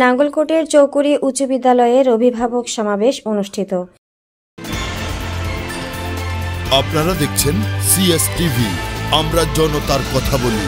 নাঙ্গলকোটের চৌকুরি উচ্চ বিদ্যালয়ের অভিভাবক সমাবেশ অনুষ্ঠিত। আপনারা দেখছেন সিএসটিভি, আমরা জনতার কথা বলি।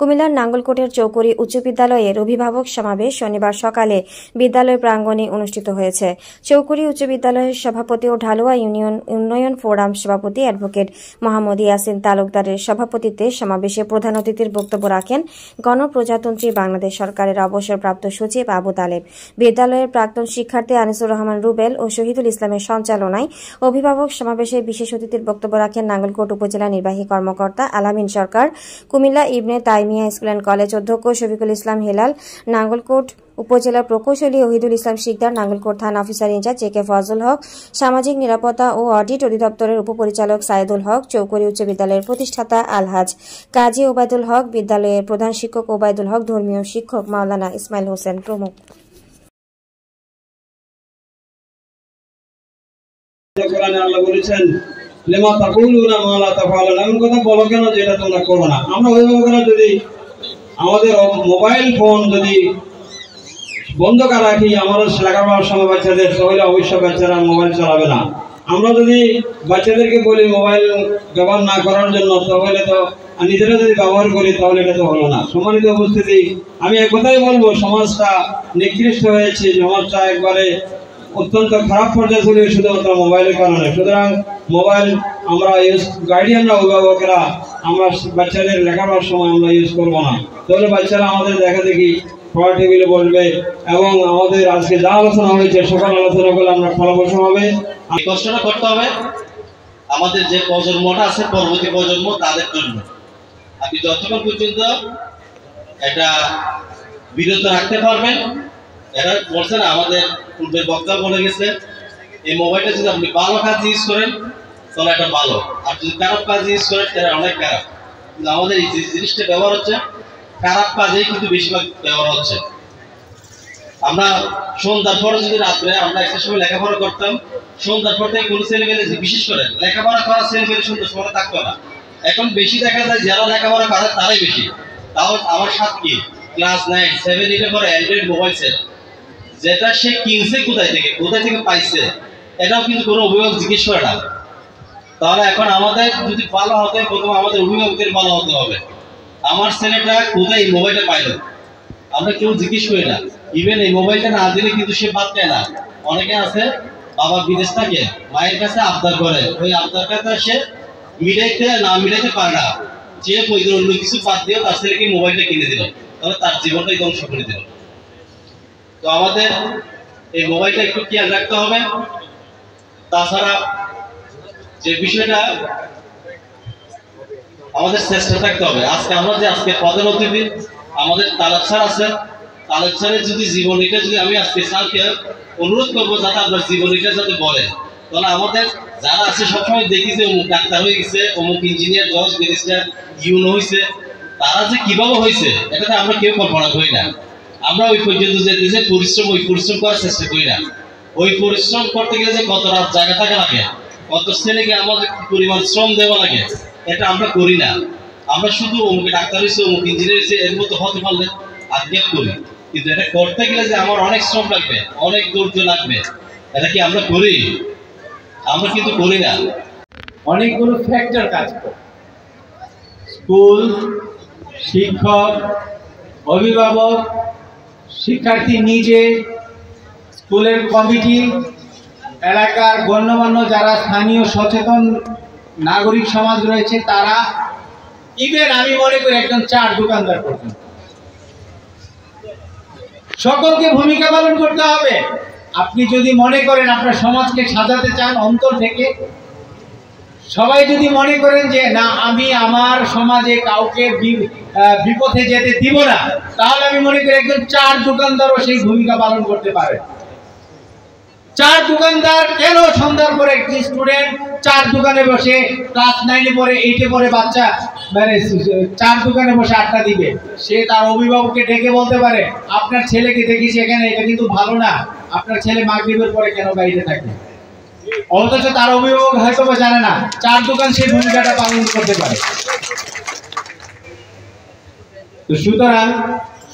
কুমিল্লার নাঙ্গলকোটের চৌকুরি উচ্চ বিদ্যালয়ের অভিভাবক সমাবেশ শনিবার সকালে বিদ্যালয় প্রাঙ্গণে অনুষ্ঠিত হয়েছে। চৌকুরি উচ্চ বিদ্যালয়ের সভাপতি ও ঢালুয়া ইউনিয়ন উন্নয়ন ফোরাম সভাপতি অ্যাডভোকেট মোহাম্মদ ইয়াসিন তালুকদারের সভাপতিত্বে সমাবেশে প্রধান অতিথির বক্তব্য রাখেন গণপ্রজাতন্ত্রী বাংলাদেশ সরকারের অবসরপ্রাপ্ত সচিব আবু তালেব। বিদ্যালয়ের প্রাক্তন শিক্ষার্থী আনিসুর রহমান রুবেল ও শহীদুল ইসলামের সঞ্চালনায় অভিভাবক সমাবেশে বিশেষ অতিথির বক্তব্য রাখেন নাঙ্গলকোট উপজেলা নির্বাহী কর্মকর্তা আলামিন সরকার, কুমিল্লা ইবনে তাইমিয়া স্কুল অ্যান্ড কলেজ অধ্যক্ষ শফিকুল ইসলাম হেলাল, নাঙ্গলকোট উপজেলা প্রকৌশলী ওহিদুল ইসলাম শিকদার, নাঙ্গলকোট থানা অফিসার ইনচার্জ একে ফজল হক, সামাজিক নিরাপত্তা ও অডিট অধিদপ্তরের উপপরিচালক সাইদুল হক, চৌকুরি উচ্চ বিদ্যালয়ের প্রতিষ্ঠাতা আলহাজ কাজী ওবায়দুল হক, বিদ্যালয়ের প্রধান শিক্ষক ওবায়দুল হক, ধর্মীয় শিক্ষক মাওলানা ইসমাইল হোসেন প্রমুখ। আমাদের মোবাইল ফোন যদি বন্ধ করে রাখি, আমাদের লেখাপড়ার সময় বাচ্চাদের তাহলে অবশ্যই বাচ্চারা মোবাইল চালাবে না। আমরা যদি বাচ্চাদেরকে বলি মোবাইল ব্যবহার না করার জন্য, তাহলে তো নিজেরা যদি ব্যবহার করি তাহলে এটা তো হলো না। সম্মানিত উপস্থিতি, আমি এক কথাই বলবো, সমাজটা নিকৃষ্ট হয়েছে, সমাজটা একবারে অত্যন্ত খারাপ পর্যায়ে চলে শুধুমাত্র মোবাইলের কারণে। সুতরাং মোবাইল আমরা গার্ডিয়ানরা, অভিভাবকেরা আমরা বাচ্চাদের লেখাপড়ার সময় আমরা ইউজ করবো না, তাহলে বাচ্চারা আমাদের দেখা দেখি পড়া টেবিলে বসবে এবং আমাদের আজকে যা আলোচনা হয়েছে সকাল আলোচনা করলে আমরা ফলপ্রসূ হবে। কষ্টটা করতে হবে আমাদের যে প্রজন্মটা আছে, পরবর্তী প্রজন্ম, তাদের জন্য। আপনি যতক্ষণ পর্যন্ত এটা বিরত রাখতে পারবেন, এটা বলছে না, আমাদের পূর্বের বক্তা বলে গেছে, এই মোবাইলটা যদি আপনি ভালো কাজ ইউজ করেন তাহলে এটা ভালো, আর যদি খারাপ কাজ ইউজ করেন তাহলে অনেক খারাপ। কিন্তু আমাদের এই জিনিসটা ব্যবহার হচ্ছে খারাপ কাজেই কিন্তু বেশিরভাগ ব্যবহার হচ্ছে। আমরা সন্ধ্যার পরে যদি রাত্রে আমরা একটা সময় লেখাপড়া করতাম, সন্ধ্যার পর থেকে কোনো ছেলেমেলে, বিশেষ করে লেখাপড়া করা ছেলেমেলে সন্ধ্যার সময় থাকতো না। এখন বেশি দেখা যায় যারা লেখাপড়া করে তারাই বেশি। তাও আমার সাথে কি ক্লাস 9, 7, 8 পরে অ্যান্ড্রয়েড মোবাইল সেট, যেটা সে কিনছে কোথায় থেকে পাইছে, এটাও কিন্তু কোনো অভিভাবক জিজ্ঞেস করে না। তাহলে এখন আমাদের যদি ভালো হতে, প্রথমে আমাদের অভিভাবকের ভালো হতে হবে। আমার ছেলেটা কোথায় এই মোবাইলটা পাইল, আমরা কেউ জিজ্ঞেস করি না। ইভেন এই মোবাইলটা না দিলে কিন্তু সে বাদ পায় না। অনেকে আছে বাবা বিদেশ থাকে, মায়ের কাছে আবদার করে, ওই আবদারটা সে মিলাইতে পারে না, যে অন্য কিছু বাদ দিয়ে তার ছেলেকে মোবাইলটা কিনে দিল, তাহলে তার জীবনটাই ধ্বংস করে দিল। তো আমাদের এই মোবাইলটা একটু খেয়াল রাখতে হবে। তাছাড়া যে বিষয়টা আমাদের চেষ্টা থাকতে হবে, আজকে প্রধান অতিথি আমাদের তালেব স্যার আছে, তালেব স্যারের যদি জীবনীটা যদি আমি আজকে স্যারকে অনুরোধ করবো যাতে আপনার জীবনীটা যাতে বলেন, তাহলে আমাদের যারা আছে সবসময় দেখি যে অমুক ডাক্তার হয়ে গেছে, অমুক ইঞ্জিনিয়ার, জজ, ব্যারিস্টার, ইউনো হয়েছে, তারা যে কিভাবে হয়েছে এটাতে আমরা কেউ কল্পনা করি না। আমরা ওই পর্যন্ত যেতে যে পরিশ্রম করার চেষ্টা করি না। ওই পরিশ্রম করতে গেলে যে কত রাত জায়গা থাকা লাগে, কত ছেলেকে আমাদের পরিমাণ শ্রম দেওয়া লাগে, এটা আমরা করি না। আমরা শুধু অমুক ডাক্তার হয়েছে, অমুক ইঞ্জিনিয়ার হয়েছে, এর মতো হতে পারলে আত্মীয় করি, কিন্তু এটা করতে গেলে যে আমার অনেক শ্রম লাগবে, অনেক ধৈর্য লাগবে, এটা কি আমরা করি? আমরা কিন্তু করি না। অনেকগুলো ফ্যাক্টর কাজ করে, স্কুল, শিক্ষক, অভিভাবক, শিক্ষার্থী নিজে, স্কুলের কমিটি, এলাকার গণ্যমান্য যারা স্থানীয় সচেতন নাগরিক সমাজ রয়েছে তারা, ইভেন আমি মনে করি একজন চার দোকানদার পর্যন্ত, সকলকে ভূমিকা পালন করতে হবে। আপনি যদি মনে করেন আপনার সমাজকে সাজাতে চান অন্তর থেকে, সবাই যদি মনে করেন যে না আমি আমার সমাজে কাউকে বিপথে যেতে দিব না, তাহলে আমি মনে করি একজন চার দোকানদারও সেই ভূমিকা পালন করতে পারে। চার দোকানদার কেন সন্ধ্যার পরে একটি স্টুডেন্ট চার দোকানে বসে ক্লাস 9 পরে 8 পরে বাচ্চা মানে চার দোকানে বসে আড্ডা দিবে, সে তার অভিভাবককে ডেকে বলতে পারে আপনার ছেলেকে দেখেছি এখানে, এটা কিন্তু ভালো না, আপনার ছেলে মাগরিবের পরে কেন বাইরে থাকে। অথচ তার অভিভাবক হয়তো বা জানে না চার দোকান সেই ভূমিকাটা পালন করতে পারে। তো সুতরাং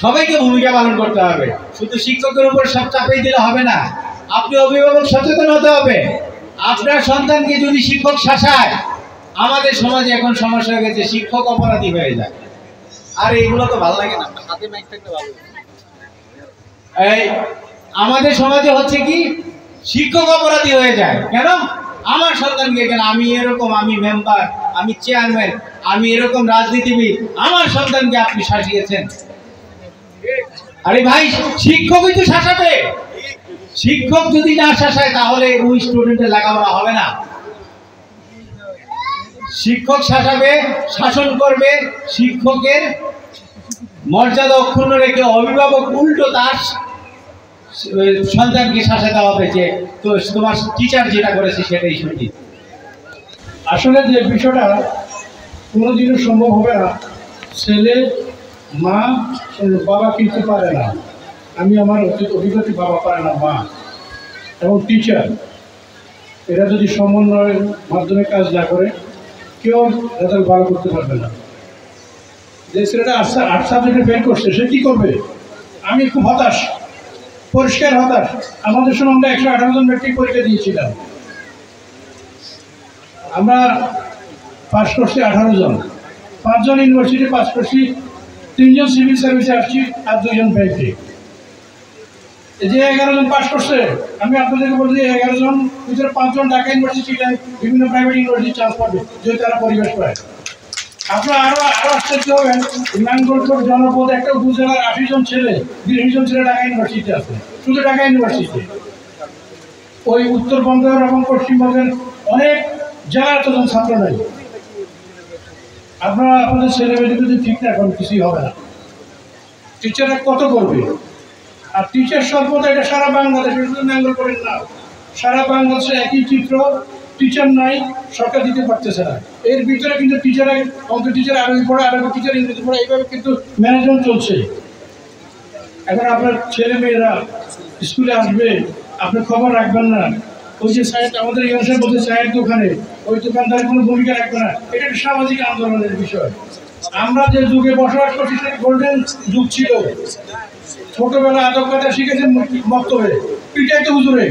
সবাইকে ভূমিকা পালন করতে হবে। শুধু শিক্ষকের উপর সব চাপিয়ে দিলে হবে না, আপনি অভিভাবক সচেতন হতে হবে। আপনার সন্তানকে যদি শিক্ষক শাসায়, আমাদের সমাজে এখন সমস্যা হয়ে গেছে, শিক্ষক অপরাধী হয়ে যায়। আর এইগুলো তো ভালো লাগে না, হাতে মাইক থাকলে ভালো। এই আমাদের সমাজে হচ্ছে কি, শিক্ষক অপরাধী হয়ে যায়। কেন? আমার সন্তানকে, কেন আমি এরকম, আমি মেম্বার, আমি চেয়ারম্যান, আমি এরকম রাজনীতিবিদ, আমার সন্তানকে আপনি শাসিয়েছেন। আরে ভাই, শিক্ষকই তো শাসাবে। শিক্ষক যদি না শাসায় তাহলে ওই স্টুডেন্টের লেখাপড়া হবে না। শিক্ষক শাসাবে, শাসন করবে, শিক্ষকের মর্যাদা অক্ষুণ্ণ রেখে অভিভাবক উল্টো তার সন্তানকে শাসাতে হবে যে তো তোমার টিচার যেটা করেছে সেটাই সঠিক। আসলে যে বিষয়টা কোনোদিনও সম্ভব হবে না, ছেলে মা বাবা কিন্তু পারে না। আমি আমার অভিজ্ঞতা, বাবা পারে না, মা এবং টিচার এরা যদি সমন্বয়ের মাধ্যমে কাজ না করে কেউ রেজাল্ট ভালো করতে পারবে না। যে ছেলেটা 8 সাবজেক্টে ফেল করছে সে কী করবে? আমি খুব হতাশ, পরিষ্কার হতাশ। আমাদের সময় আমরা 118 জন মেট্রিক পরীক্ষা দিয়েছিলাম, আমরা পাস করছি 18 জন, 5 জন ইউনিভার্সিটি পাস করছি, 3 জন সিভিল সার্ভিসে আসছি আর 2 জন ব্যাংকে। এই যে 11 জন পাস করছে, আমি আপনাদেরকে বলছি 11 জন ভিতরে 5 জন ঢাকা ইউনিভার্সিটি, বিভিন্ন প্রাইভেট ইউনিভার্সিটি চান্স পাবে যদি তারা পরিবেশ পায়। আপনারা আরো আশ্চর্য হবেন, নাঙ্গলকোট জনপদ একটা উপজেলার 80 জন ছেলে, 20 জন ছেলে ঢাকা ইউনিভার্সিটি আছে, শুধু ঢাকা ইউনিভার্সিটি। ওই উত্তরবঙ্গের এবং পশ্চিমবঙ্গের অনেক জেলার এতজন ছাত্র নাই। আপনারা আপনাদের ছেলেমেয়েদের যদি ঠিক না করেন কিছুই হবে না। টিচাররা কত করবে? আর টিচার সর্বদা, এটা সারা বাংলাদেশে, শুধু নাঙ্গলকোটের না, সারা বাংলাদেশে একই চিত্র। টিচার নাই, সরকার দিতে পারতেছে না। এর ভিতরে কিন্তু টিচার, অঙ্ক টিচার আরবি পড়ে, আরবি টিচার ইংরেজি পড়ে, এইভাবে কিন্তু ম্যানেজমেন্ট চলছে। এখন আপনার ছেলে মেয়েরা স্কুলে আসবে, আপনি খবর রাখবেন না। ওই যে সাহেব আমাদের এই অংশের মধ্যে চায়ের দোকানে, ওই দোকানদার কোনো ভূমিকা রাখবে না। এটা একটা সামাজিক আন্দোলনের বিষয়। আমরা যে যুগে বসবাস করছি সেটা গোল্ডেন যুগ ছিল। ছোটবেলা আদব কায়দা শিখেছে মক্তবে, পিটাই তো হুজুরে।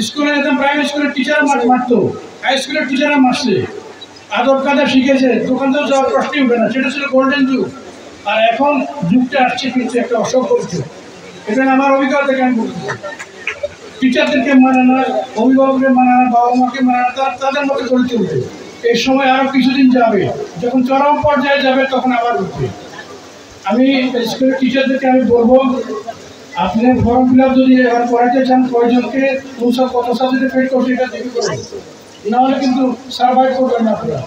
স্কুলে যেতাম, প্রাইমারি স্কুলের টিচাররা মারতো, হাই স্কুলের টিচাররা মারছে, আদব কায়দা শিখেছে, দোকানদার যাওয়ার প্রশ্নই উঠে না। সেটা ছিল গোল্ডেন যুগ। আর এখন যুগটা আসছে কিন্তু একটা অসভ্য যুগ। এটা আমার অভিজ্ঞতা থেকে আমি বলছি। টিচারদেরকে মানে না, অভিভাবকদের মানে না, বাবা মাকে মানে না, তাদের মতো করে চলবে। এই সময় আরও কিছুদিন যাবে, যখন চরম পর্যায়ে যাবে তখন আবার উঠবে। আমি স্কুলের টিচারদেরকে আমি বলবো, আপনি ফর্ম ফিল আপ যদি এবার করাতে চান, কয়জনকে কত সাবজেক্টে ফেল করছে এটা দেখে করবেন, নাহলে কিন্তু সার্ভাইভ করবেন না আপনারা।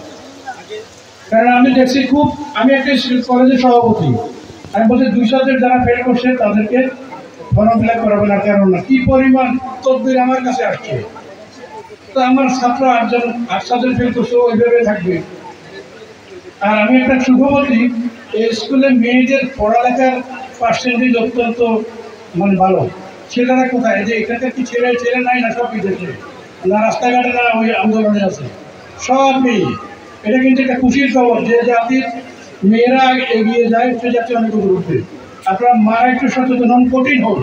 কারণ আমি দেখছি খুব, আমি একটা কলেজের সভাপতি, আমি বলছি 2 সাবজেক্ট যারা ফেল করছে তাদেরকে ফর্ম ফিল আপ করাবে না। কেন না, কী পরিমাণ তদবির আমার কাছে আসছে। তো আমার ছাত্র 8 সাবজেক্ট ফেল করছে, ওইভাবে থাকবে। আর আমি একটা সুখবতী, এই স্কুলে মেয়েদের পড়ালেখার পার্সেন্টেজ অত্যন্ত ভালো। ছেলেরা কোথায়? যে এখানকার কি ছেলে নাই না, সব বিদেশে না, রাস্তাঘাটে না, ওই আন্দোলনে আছে, সব মেয়ে। এটা কিন্তু একটা খুশির খবর, যে জাতির মেয়েরা এগিয়ে যায় সে জাতি অনেক উপরে উঠবে। আপনার মারা একটু সচেতন হন, কঠিন হন,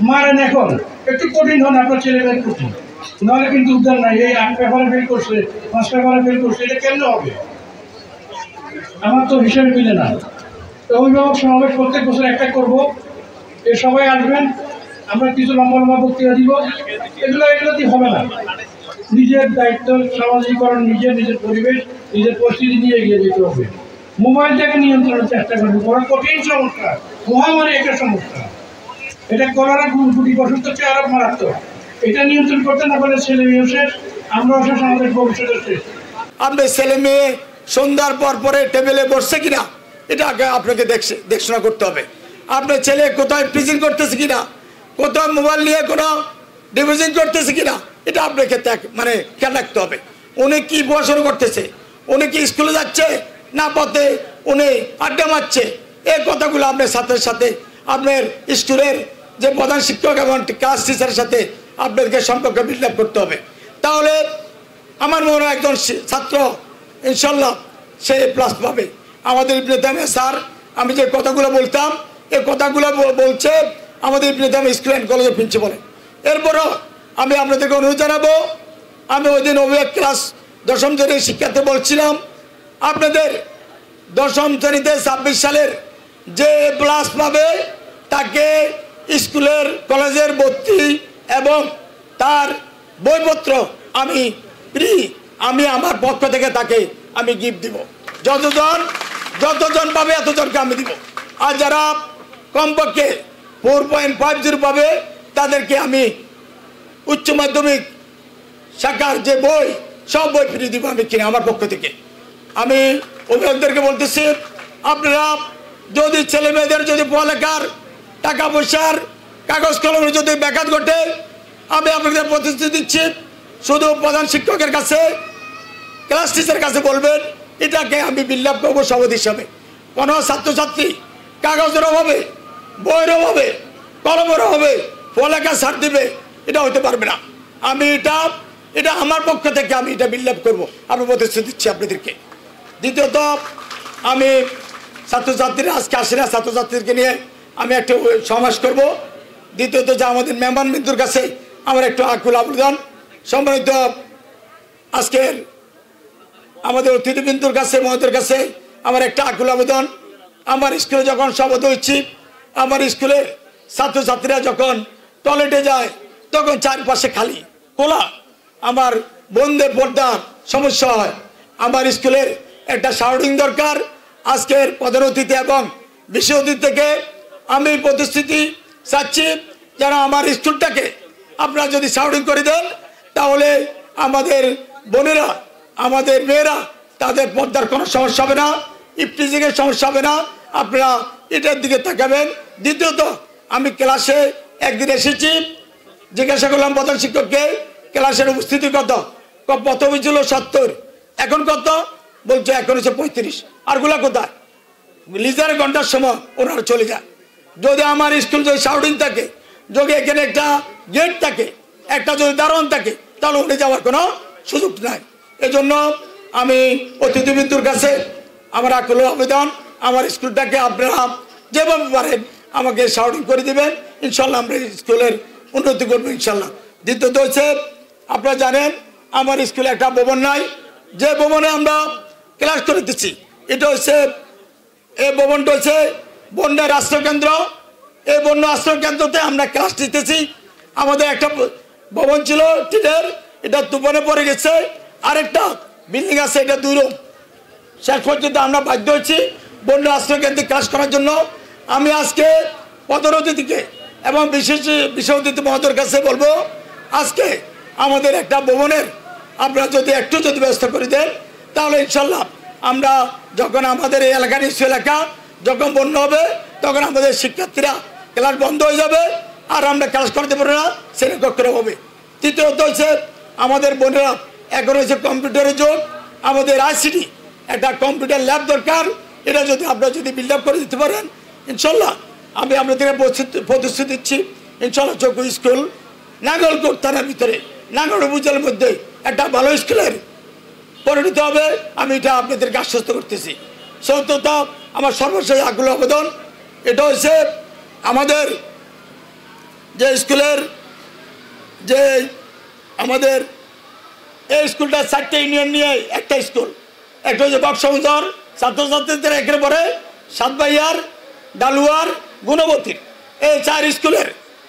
মারেন এখন একটু কঠিন হন আপনার ছেলেমেয়ের প্রতি, নাহলে কিন্তু উদ্ধার নাই। এই 8 পেপারে ফেল করছে, 5 পেপারে ফেল করছে, এটা কেমন হবে? আমার তো হিসেবে মিলে না। অভিভাবক সমাবেশ প্রত্যেক বছর একটা করবো, এ সবাই আসবেন, আমরা কিছু লম্বা লম্বা বক্তৃতা দিব। এগুলো দিয়ে হবে না। নিজের দায়িত্ব, সামাজিকরণ, নিজের পরিবেশ, নিজের পরিস্থিতি নিয়ে এগিয়ে যেতে হবে। মোবাইলটাকে নিয়ন্ত্রণের চেষ্টা করবে। বড় কঠিন সমস্যা, মহামারী একটা সমস্যা। এটা করার গুটি বসন্ত হচ্ছে আরো মারাত্মক। এটা নিয়ন্ত্রণ করতে না পারলে ছেলে মেয়ে শেষ, আমরাও শেষ, আমাদের ভবিষ্যতের শেষ। আপনার ছেলে মেয়ে সন্ধ্যার পরে টেবিলে বসছে কিনা এটা আগে আপনাকে দেখশোনা করতে হবে। আপনার ছেলে কোথায় প্রিজিং করতেছে কিনা, কোথাও মোবাইল নিয়ে কোনো ডিভিজিং করতেছে কিনা, এটা আপনাকে খেয়াল রাখতে হবে। উনি কি পড়াশোনা করতেছে, উনি কি স্কুলে যাচ্ছে না পথে উনি আড্ডা মারছে, এই কথাগুলো আপনার ছাত্রের সাথে, আপনার স্কুলের যে প্রধান শিক্ষক এবং ক্লাস টিচারের সাথে আপনাদেরকে সম্পর্ক বিল্ড আপ করতে হবে। তাহলে আমার মনে হয় একজন ছাত্র ইনশাল্লাহ সে প্লাস পাবে। আমাদের ইবনে তাইমিয়া স্যার আমি যে কথাগুলো বলতাম এই কথাগুলো বলছে আমাদের প্রিয়তম স্কুল অ্যান্ড কলেজের প্রিন্সিপাল। এরপরও আমি আপনাদেরকে অনুরোধ জানাবো, আমি ওই দিন অভিভাবক ক্লাস 10ম শ্রেণীর শিক্ষার্থী বলছিলাম, আপনাদের 10ম শ্রেণীতে 26 সালের যে প্লাস পাবে তাকে স্কুলের কলেজের ভর্তি এবং তার বইপত্র আমি আমি আমার পক্ষ থেকে তাকে আমি গিফট দিব। যতজন পাবে এতজনকে আমি দিব। আর যারা কমপক্ষে 4.50 পাবে তাদেরকে আমি উচ্চ মাধ্যমিক শাখার যে বই সব বই ফ্রি দিব আমি কিনে আমার পক্ষ থেকে। আমি অভিভাবকদেরকে বলতেছি, আপনারা যদি ছেলে মেয়েদের যদি পড়ালেখার টাকা পয়সার কাগজ কলমের যদি ব্যাঘাত ঘটে, আমি আপনাদের প্রতিশ্রুতি দিচ্ছি, শুধু প্রধান শিক্ষকের কাছে ক্লাস টিচারের কাছে বলবেন, এটাকে আমি বিল্লাপ করবো সভাপতি হিসাবে। কোনো ছাত্রছাত্রী কাগজের অভাবে, বইয়ের অভাবে, কলমের অভাবে পড়ালেখা ছাড় দিবে, এটা হতে পারবে না। আমি এটা আমার পক্ষ থেকে আমি এটা বিল্লাপ করবো, আমি প্রতিশ্রুতি দিচ্ছি আপনাদেরকে। দ্বিতীয়ত, আমি ছাত্রছাত্রীরা আজকে আসে না, ছাত্রছাত্রীদেরকে নিয়ে আমি একটা সমাবেশ করব। দ্বিতীয়ত, যে আমাদের মেহমান বিন্দুর কাছে আমার একটু আকুল আবেদন, সম্মানিত আজকের আমাদের অতিথিবৃন্দুর কাছে মহোদয়ের কাছে আমার একটা আকুল আবেদন, আমার স্কুলে যখন সভাপতি হচ্ছি, আমার স্কুলের ছাত্রছাত্রীরা যখন টয়লেটে যায় তখন চারপাশে খালি খোলা, আমার বন্ধের পর্দার সমস্যা হয়। আমার স্কুলের একটা শাউটিং দরকার। আজকের প্রধান অতিথি এবং বিশেষ অতিথি থেকে আমি প্রতিশ্রুতি চাচ্ছি, যারা আমার স্কুলটাকে আপনারা যদি শাউটিং করে দেন, তাহলে আমাদের বোনেরা, আমাদের মেয়েরা, তাদের পর্দার কোনো সমস্যা হবে না, ইফটিজিংয়ের সমস্যা হবে না। আপনারা এটার দিকে তাকাবেন। দ্বিতীয়ত, আমি ক্লাসে একদিন এসেছি, জিজ্ঞাসা করলাম প্রধান শিক্ষককে ক্লাসের উপস্থিতি কত, প্রথমে ছিল 70, এখন কত? বলছে এখন হচ্ছে 35। আরগুলা কোথায়? লিজার ঘন্টার সময় ওনারা চলে যায়। যদি আমার স্কুল যদি শাউটিং থাকে, যদি এখানে একটা গেট থাকে, একটা যদি দারোয়ান থাকে, তাহলে উঠে যাওয়ার কোনো সুযোগ নাই। এজন্য আমি অতিথিবৃন্দুর কাছে আমার আকুল আবেদন, আমার স্কুলটাকে আপনারা যেভাবে পারেন আমাকে শাউটিং করে দিবেন, ইনশাল্লাহ আমরা স্কুলের উন্নতি করবো ইনশাল্লাহ। দ্বিতীয়ত হচ্ছে, আপনারা জানেন আমার স্কুলে একটা ভবন নাই, যে ভবনে আমরা ক্লাস করতেছি, এটা হচ্ছে এই ভবনটা হচ্ছে বন্যার আশ্রয়কেন্দ্র। এই বন্যা আশ্রয়কেন্দ্রতে আমরা ক্লাস নিতেছি। আমাদের একটা ভবন ছিল টিনের, এটা তুফানে পড়ে গেছে। আরেকটা বিল্ডিং আছে, এটা 2 রুম। শেষ পর্যন্ত আমরা বাধ্য হচ্ছি বন্যা আশ্রয়কেন্দ্রে ক্লাস করার জন্য। আমি আজকে প্রধান অতিথিকে এবং বিশেষ অতিথি মহোদয়ের কাছে বলবো, আজকে আমাদের একটা ভবনের আপনারা যদি একটু ব্যবস্থা করে দেন, তাহলে ইনশাল্লাহ আমরা যখন আমাদের এই এলাকার নিচু এলাকা যখন বন্যা হবে, তখন আমাদের শিক্ষার্থীরা ক্লাস বন্ধ হয়ে যাবে, আর আমরা ক্লাস করতে পারবো না, শ্রেণী কক্ষে হবে। তৃতীয়ত হচ্ছে, আমাদের বোনেরা এখন হচ্ছে কম্পিউটারের যুগ, আমাদের আইসিটি একটা কম্পিউটার ল্যাব দরকার। এটা যদি আপনারা যদি বিল্ড আপ করে দিতে পারেন, ইনশাল্লাহ আমি আপনাদেরকে প্রতিশ্রুতি দিচ্ছি, ইনশাল্লাহ চৌকু স্কুল নাঙ্গলকোট থানার ভিতরে, নাঙ্গল উপজেলার মধ্যে একটা ভালো স্কুলের পরিণত হবে। আমি এটা আপনাদেরকে আশ্বস্ত করতেছি। চতুর্থ, আমার সর্বশেষ আগ্রহ আবেদন, এটা হচ্ছে আমাদের যে স্কুলের যে আমাদের এই স্কুলটা 4টে ইউনিয়ন নিয়ে একটা স্কুল। একটা হচ্ছে বক্সমুদর, ছাত্রছাত্রীদের এখানে পড়ে সাতবাইয়ার, ডালুয়ার, গুণবতীর। এই 4 স্কুলের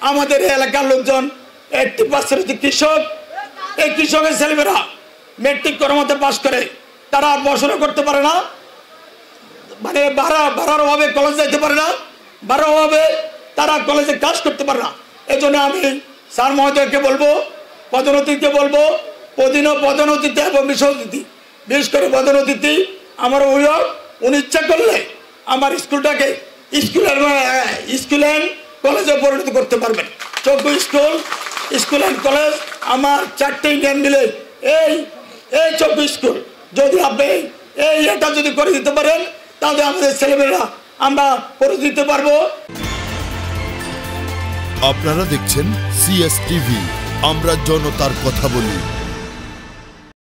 আমাদের এলাকার লোকজন 80% হচ্ছে কৃষক। এই কৃষকের ছেলেমেয়েরা মেট্রিক কোনোমতে পাস করে, তারা আর পড়াশোনা করতে পারে না, মানে ভাড়ার অভাবে কলেজ যাইতে পারে না, ভাড়ার অভাবে তারা কলেজে কাজ করতে পারে না। এই জন্য আমি স্যার মহোদয়কে বলবো, প্রধান অতিথিকে বলবো, প্রধান অতিথি এবং বিশেষ অতিথি, বিশেষ করে প্রধান অতিথি আমার অভিভাবক, উনি ইচ্ছা করলে আমার স্কুলটাকে স্কুল অ্যান্ড কলেজে পরিণত করতে পারবেন। চৌকু স্কুল অ্যান্ড কলেজ আমার 4টে ইউনিয়ন মিলে এই চৌকু স্কুল যদি আপনি এটা যদি করে দিতে পারেন, তাহলে আমাদের ছেলেমেয়েরা আমরা করে দিতে পারবো। আপনারা দেখছেন CS টিভি, আমরা জনতার কথা বলি।